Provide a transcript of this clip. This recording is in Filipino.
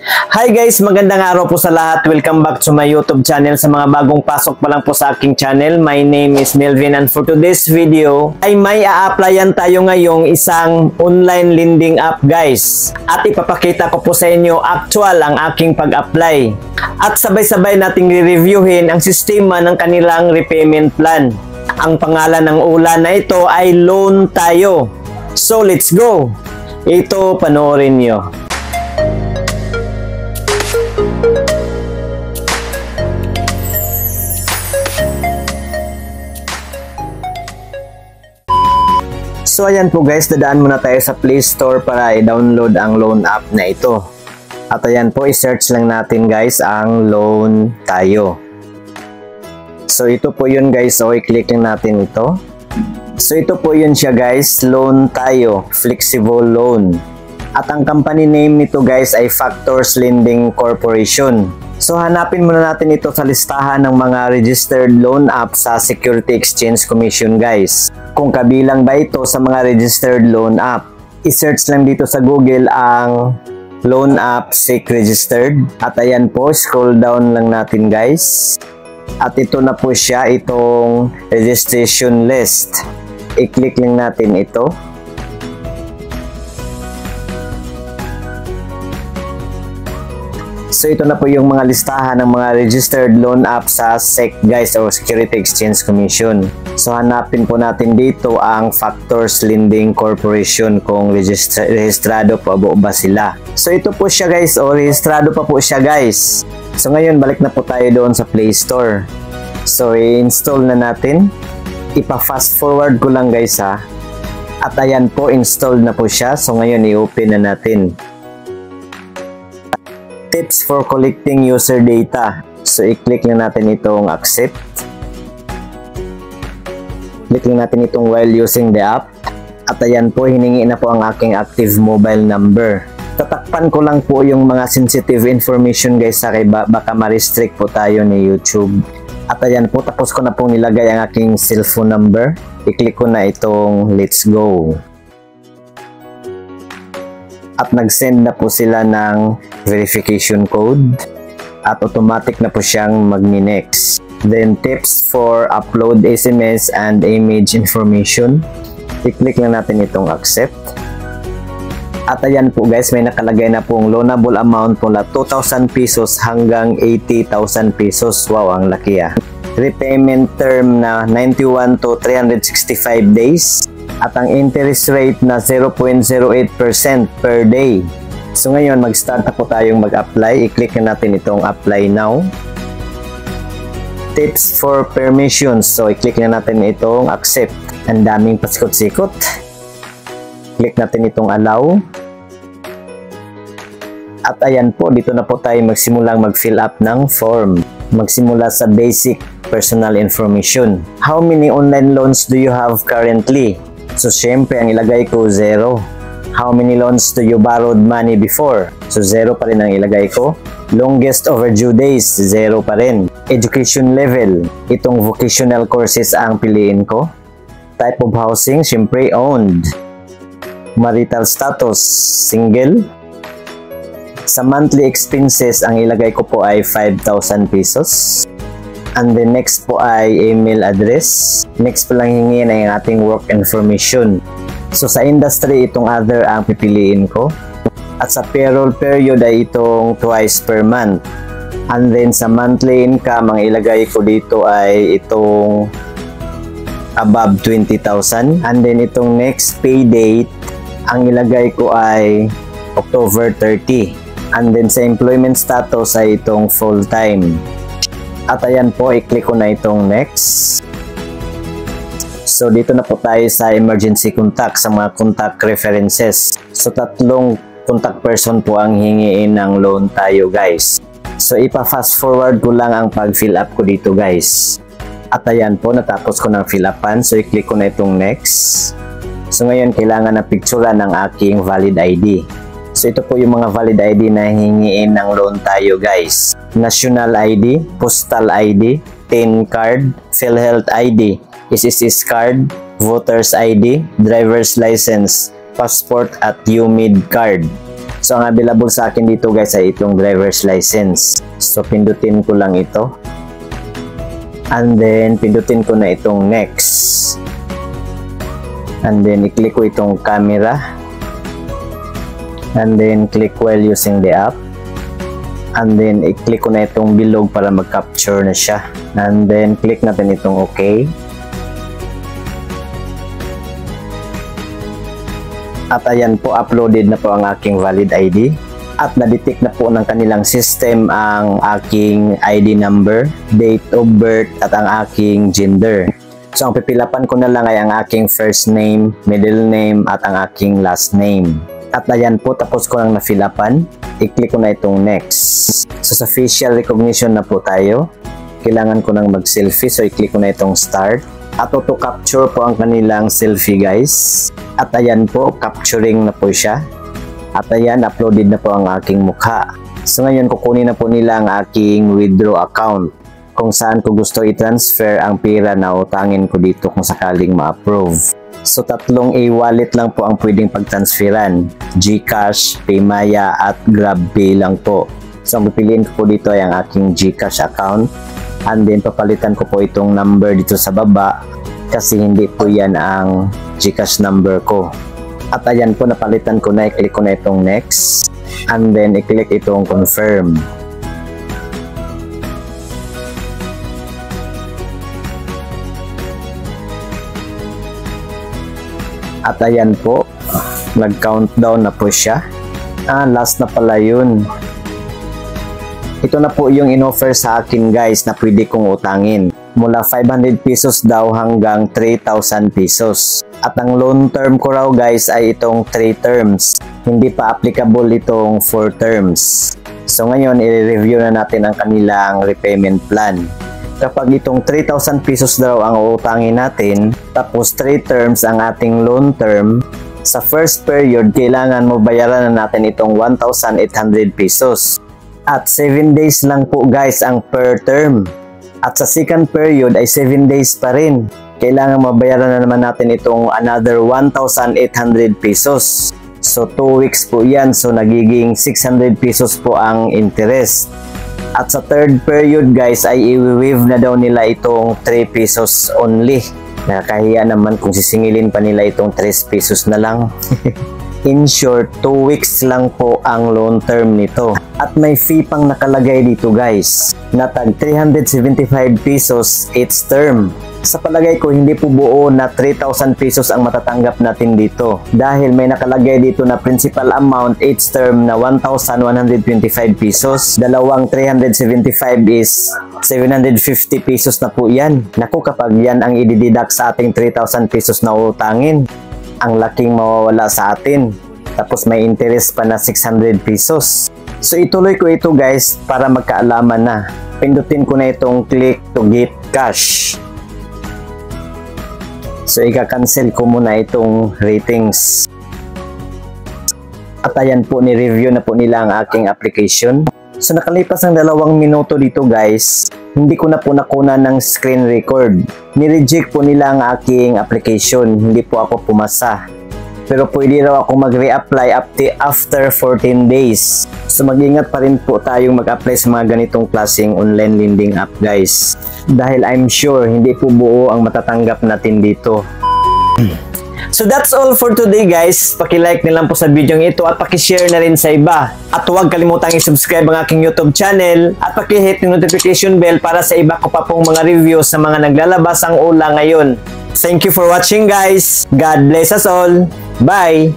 Hi guys, magandang araw po sa lahat. Welcome back to my YouTube channel. Sa mga bagong pasok pa lang po sa aking channel, my name is Melvin and for today's video ay may a-applyan tayo ngayong isang online lending app guys. At ipapakita ko po sa inyo actual ang aking pag-apply. At sabay-sabay nating re-reviewin ang sistema ng kanilang repayment plan. Ang pangalan ng ulan na ito ay Loan Tayo. So let's go! Ito panoorin nyo. So ayan po guys, dadaan muna tayo sa Play Store para i-download ang loan app na ito. At ayan po, i-search lang natin guys ang Loan Tayo. So ito po yun guys, so i-click lang natin ito. So ito po yun siya guys, Loan Tayo, Flexible Loan. At ang company name nito guys ay Factors Lending Corporation. So hanapin muna natin ito sa listahan ng mga registered loan app sa Security Exchange Commission guys. Kung kabilang ba ito sa mga registered loan app, i-search lang dito sa Google ang loan app SEC registered. At ayan po, scroll down lang natin guys. At ito na po siya, itong registration list. I-click lang natin ito. So ito na po yung mga listahan ng mga registered loan app sa SEC guys o Security Exchange Commission. So hanapin po natin dito ang Factors Lending Corporation kung rehistrado pa ba sila. So ito po siya guys o rehistrado pa po siya guys. So ngayon balik na po tayo doon sa Play Store. So i-install na natin. Ipa-fast forward ko lang guys ha. At ayan po, installed na po siya. So ngayon i-open na natin. Tips for collecting user data. So i-click lang natin itong accept. Click lang natin itong while using the app. At ayan po, hiningi na po ang aking active mobile number. Tatakpan ko lang po yung mga sensitive information guys sa baka ma-restrict po tayo ni YouTube. At ayan po, tapos ko na pong nilagay ang aking cellphone number. I-click ko na itong let's go. At nag-send na po sila ng verification code. At automatic na po siyang magni-next. Then tips for upload SMS and image information. I-click lang natin itong accept. At ayan po guys, may nakalagay na pong loanable amount mula 2,000 pesos hanggang 80,000 pesos. Wow, ang laki ah. Repayment term na 91 to 365 days. At ang interest rate na 0.08% per day. So ngayon, mag-start na po tayong mag-apply. I-click na natin itong apply now. Tips for permissions. So i-click na natin itong accept. Ang daming pasikot-sikot. Click natin itong allow. At ayan po, dito na po tayo magsimulang mag-fill up ng form. Magsimula sa basic personal information. How many online loans do you have currently? So syempre, ang ilagay ko 0. How many loans do you borrowed money before? So 0 pa rin ang ilagay ko. Longest overdue days, 0 pa rin. Education level, itong vocational courses ang piliin ko. Type of housing, syempre owned. Marital status, single. Sa monthly expenses, ang ilagay ko po ay 5,000 pesos. And the next po ay email address. Next po lang hingin ay ang ating work information. So sa industry, itong other ang pipiliin ko. At sa payroll period ay itong twice per month. And then sa monthly income, ang ilagay ko dito ay itong above 20,000. And then itong next pay date, ang ilagay ko ay October 30. And then sa employment status ay itong full-time. At ayan po, i-click ko na itong next. So dito na po tayo sa emergency contact, sa mga contact references. So tatlong contact person po ang hingiin ng Loan Tayo guys. So ipa-fast forward ko lang ang pag-fill up ko dito guys. At ayan po, natapos ko ng fill upan. So i-click ko na itong next. So ngayon, kailangan na picturean ng aking valid ID. So ito po yung mga valid ID na hingiin ng Loan Tayo guys. National ID, Postal ID, TIN card, PhilHealth ID, SSS card, Voters ID, Driver's License, Passport at UMID card. So ang available sa akin dito guys ay itong driver's license. So pindutin ko lang ito. And then pindutin ko na itong next. And then i-click ko itong camera. And then click while using the app. And then i-click ko na itong bilog para mag-capture na siya. And then click natin itong OK. At ayan po, uploaded na po ang aking valid ID. At na-detect na po ng kanilang system ang aking ID number, date of birth, at ang aking gender. So ang pipilapan ko na lang ay ang aking first name, middle name, at ang aking last name. At ayan po, tapos ko lang na-filapan. I-click ko na itong next. So sa facial recognition na po tayo. Kailangan ko nang mag-selfie. So i-click ko na itong start. At auto-capture po ang kanilang selfie guys. At ayan po, capturing na po siya. At ayan, uploaded na po ang aking mukha. So ngayon, kukunin na po nila ang aking withdraw account. Kung saan ko gusto i-transfer ang pera na utangin ko dito kung sakaling ma-approve. So tatlong e-wallet lang po ang pwedeng pagtransferan. GCash, Paymaya at GrabPay lang po. So ang pipiliin ko po dito ay ang aking GCash account. And then papalitan ko po itong number dito sa baba kasi hindi po yan ang GCash number ko. At ayan po, napalitan ko na, i-click ko na itong next. And then i-click itong confirm. At ayan po, nag-countdown na po siya. Last na pala yun. Ito na po yung in-offer sa akin guys na pwede kong utangin. Mula 500 pesos daw hanggang 3,000 pesos. At ang loan term ko raw guys ay itong 3 terms. Hindi pa applicable itong 4 terms. So ngayon, i-review na natin ang kanilang repayment plan. Kapag itong 3,000 pesos daw ang utangin natin, tapos 3 terms ang ating loan term, sa first period, kailangan mo bayaran na natin itong 1,800 pesos. At 7 days lang po guys ang per term. At sa second period ay 7 days pa rin. Kailangan mabayaran na naman natin itong another 1,800 pesos. So 2 weeks po yan. So nagiging 600 pesos po ang interest. At sa third period guys ay i-waive na daw nila itong 3 pesos only. Nakakahiya naman kung sisingilin pa nila itong 3 pesos na lang. In short, 2 weeks lang po ang loan term nito. At may fee pang nakalagay dito guys, na tag 375 pesos each term. Sa palagay ko, hindi po buo na 3,000 pesos ang matatanggap natin dito. Dahil may nakalagay dito na principal amount each term na 1,125 pesos. Dalawang 375 is 750 pesos na po yan. Naku, kapag yan ang i-deduct sa ating 3,000 pesos na utangin, ang laking mawawala sa atin. Tapos may interest pa na 600 pesos. So ituloy ko ito guys para magkaalaman na. Pindutin ko na itong click to get cash. So ika-cancel ko muna itong ratings. At ayan po, ni-review na po nila ang aking application. So nakalipas ng 2 minuto dito guys, hindi ko na po nakuna ng screen record. Ni-reject po nila ang aking application, hindi po ako pumasa. Pero pwede raw ako mag-reapply after 14 days. So mag-ingat pa rin po tayong mag-apply sa mga ganitong klaseng online lending app guys. Dahil I'm sure hindi po buo ang matatanggap natin dito. So that's all for today guys. Paki-like na lang po sa video ito at paki-share na rin sa iba. At huwag kalimutang i-subscribe ang aking YouTube channel at paki-hit yung notification bell para sa iba ko pa pong mga reviews sa mga naglalabas ang ula ngayon. Thank you for watching guys. God bless us all. Bye!